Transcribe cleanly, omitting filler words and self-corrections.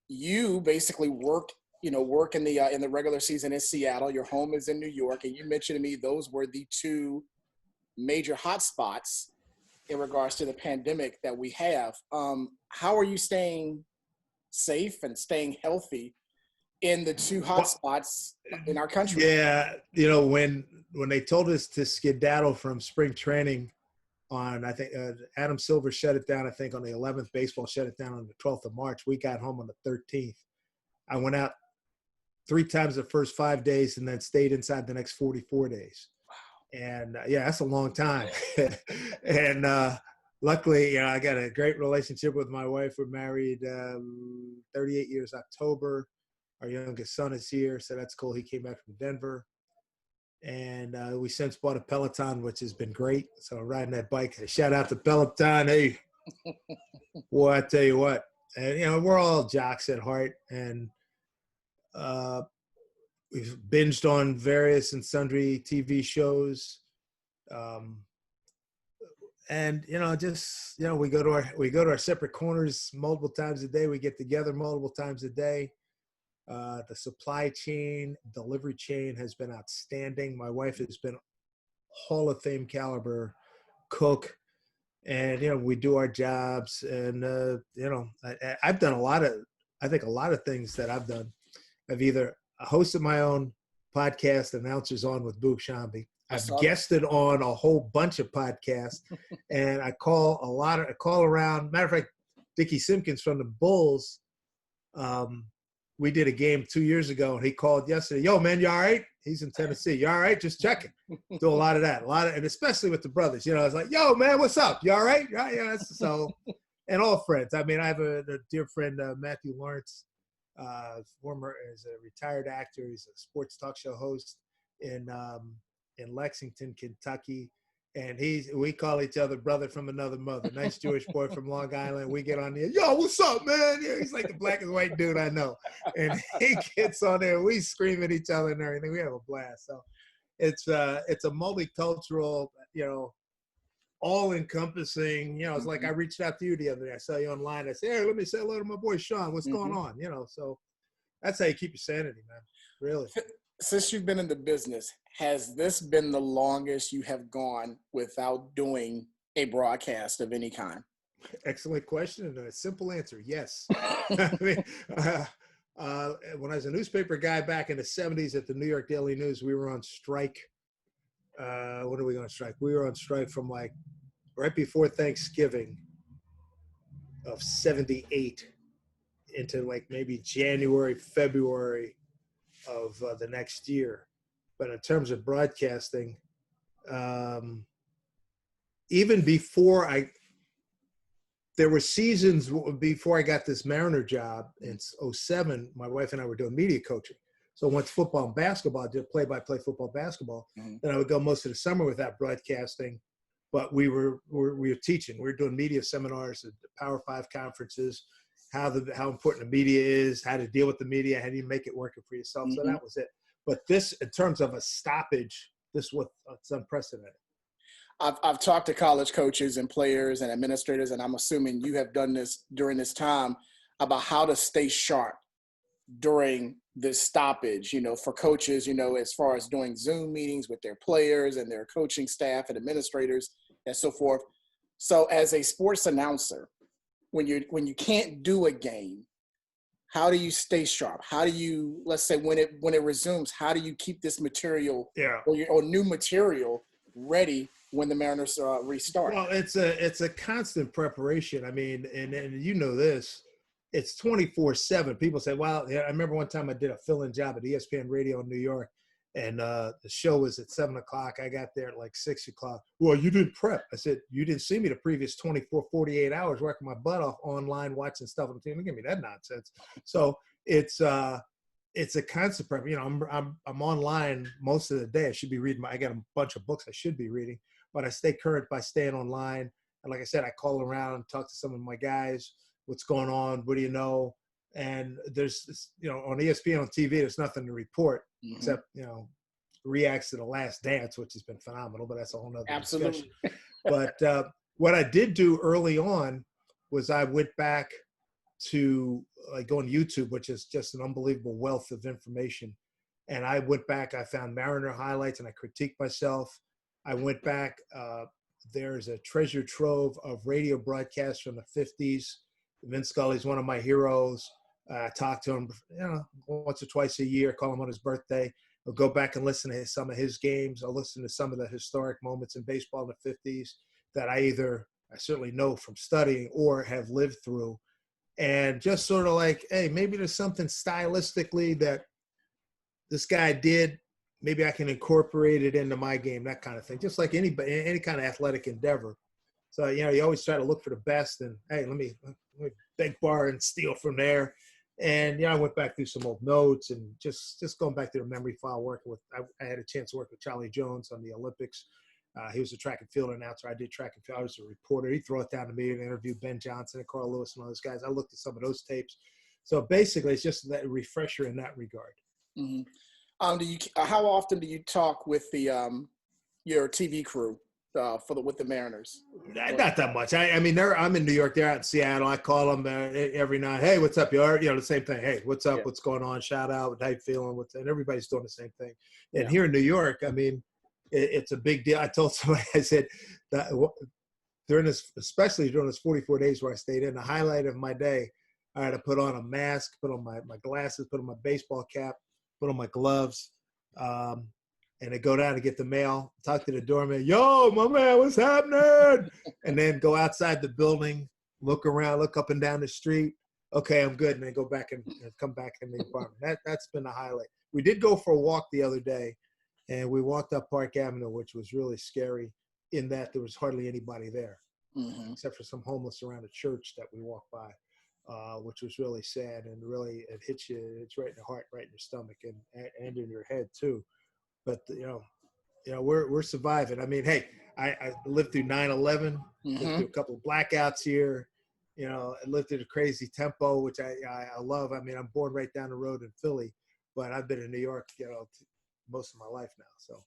you basically work in the regular season in Seattle. Your home is in New York, and you mentioned to me those were the two major hotspots in regards to the pandemic that we have. How are you staying safe and staying healthy in the two hotspots in our country? Yeah, when they told us to skedaddle from spring training on, I think Adam Silver shut it down, I think on the 11th, baseball shut it down on the 12th of March. We got home on the 13th. I went out 3 times the first 5 days and then stayed inside the next 44 days. Wow. And that's a long time. And luckily, I got a great relationship with my wife. We're married 38 years October. Our youngest son is here, so that's cool. He came back from Denver. And we since bought a Peloton, which has been great. So riding that bike, shout out to Peloton. Hey, boy, I tell you what. And, we're all jocks at heart. And we've binged on various and sundry TV shows. And, we go to our separate corners multiple times a day. We get together multiple times a day. The supply chain, delivery chain has been outstanding. My wife has been Hall of Fame caliber cook, and we do our jobs. And I've done a lot of things that I've done. I've either hosted my own podcast, Announcers On with Boog Shambi. I've guested on a whole bunch of podcasts, and I call around. Matter of fact, Dickie Simpkins from the Bulls. We did a game 2 years ago, and he called yesterday. Yo, man, you all right? He's in Tennessee. You all right? Just checking. Do a lot of that. And especially with the brothers. It's like, yo, man, what's up? You all right? Yeah. So, and all friends. I mean, I have a dear friend, Matthew Lawrence, is a retired actor. He's a sports talk show host in Lexington, Kentucky. And we call each other brother from another mother. Nice Jewish boy from Long Island. We get on there, yo, what's up, man? Yeah, he's like the blackest white dude I know. And he gets on there, we scream at each other and everything. We have a blast. So it's a multicultural, all-encompassing. It's like I reached out to you the other day. I saw you online. I said, hey, let me say hello to my boy Sean. What's going on? So that's how you keep your sanity, man. Really. Since you've been in the business, has this been the longest you have gone without doing a broadcast of any kind? Excellent question, and a simple answer, yes. I mean, when I was a newspaper guy back in the 70s at the New York Daily News, we were on strike. When are we on strike? We were on strike from like right before Thanksgiving of 78 into like maybe January, February of the next year. But in terms of broadcasting, even before there were seasons before I got this Mariner job in 2007, my wife and I were doing media coaching. So I went to football and basketball, I did play-by-play football, basketball. Then I would go most of the summer without broadcasting, but we were teaching. We were doing media seminars at the Power 5 conferences, how important the media is, how to deal with the media, how do you make it working for yourself. So that was it. But this, in terms of a stoppage, it's unprecedented. I've talked to college coaches and players and administrators, and I'm assuming you have done this during this time, about how to stay sharp during this stoppage, for coaches, as far as doing Zoom meetings with their players and their coaching staff and administrators and so forth. So as a sports announcer, when you can't do a game, how do you stay sharp? How do you, let's say when it resumes, how do you keep this material or new material ready when the Mariners restart? Well, it's a constant preparation. I mean, and this, it's 24/7. People say, well, I remember one time I did a fill-in job at ESPN Radio in New York, and the show was at 7 o'clock. I got there at like 6 o'clock. Well, you didn't prep. I said, you didn't see me the previous 24, 48 hours working my butt off online, watching stuff on the team. Don't give me that nonsense. So it's a constant prep. I'm online most of the day. I should be reading. I got a bunch of books I should be reading, but I stay current by staying online. And like I said, I call around, talk to some of my guys. What's going on? What do you know? And there's, on ESPN on TV, there's nothing to report except, reacts to The Last Dance, which has been phenomenal, but that's a whole nother discussion. But what I did do early on was I went back to like go on YouTube, which is just an unbelievable wealth of information. And I went back, I found Mariner highlights, and I critiqued myself. I went back. There's a treasure trove of radio broadcasts from the 50s. Vince Scully's one of my heroes. I talk to him, once or twice a year, call him on his birthday. I'll go back and listen to some of his games. I'll listen to some of the historic moments in baseball in the 50s that I certainly know from studying or have lived through. And just sort of like, hey, maybe there's something stylistically that this guy did. Maybe I can incorporate it into my game, that kind of thing. Just like any kind of athletic endeavor. So, you always try to look for the best and, hey, let me beg, borrow, and steal from there. And, I went back through some old notes and just going back to the memory file, working with, I had a chance to work with Charlie Jones on the Olympics. He was a track and field announcer. I did track and field. I was a reporter. He'd throw it down to me and interview Ben Johnson and Carl Lewis and all those guys. I looked at some of those tapes. So basically, it's just that refresher in that regard. Mm-hmm. How often do you talk with your TV crew with the Mariners? Not that much. I mean, I'm in New York. They're out in Seattle. I call them every night. Hey, what's up? The same thing. Hey, what's up? Yeah. What's going on? Shout out. How you feeling? And everybody's doing the same thing. And here in New York, I mean, it's a big deal. I told somebody, I said that especially during this 44 days where I stayed in, the highlight of my day, I had to put on a mask, put on my glasses, put on my baseball cap, put on my gloves, and then go down to get the mail, talk to the doorman, yo, my man, what's happening? And then go outside the building, look around, look up and down the street. Okay, I'm good. And then go back and come back in the apartment. That's been the highlight. We did go for a walk the other day, and we walked up Park Avenue, which was really scary in that there was hardly anybody there, except for some homeless around a church that we walked by. Which was really sad, and really it hits you. It's right in the heart, right in your stomach, and in your head too. But we're surviving. I mean, hey, I lived through 9/11, lived through a couple of blackouts here. I lived through the crazy tempo, which I love. I mean, I'm born right down the road in Philly, but I've been in New York, most of my life now. So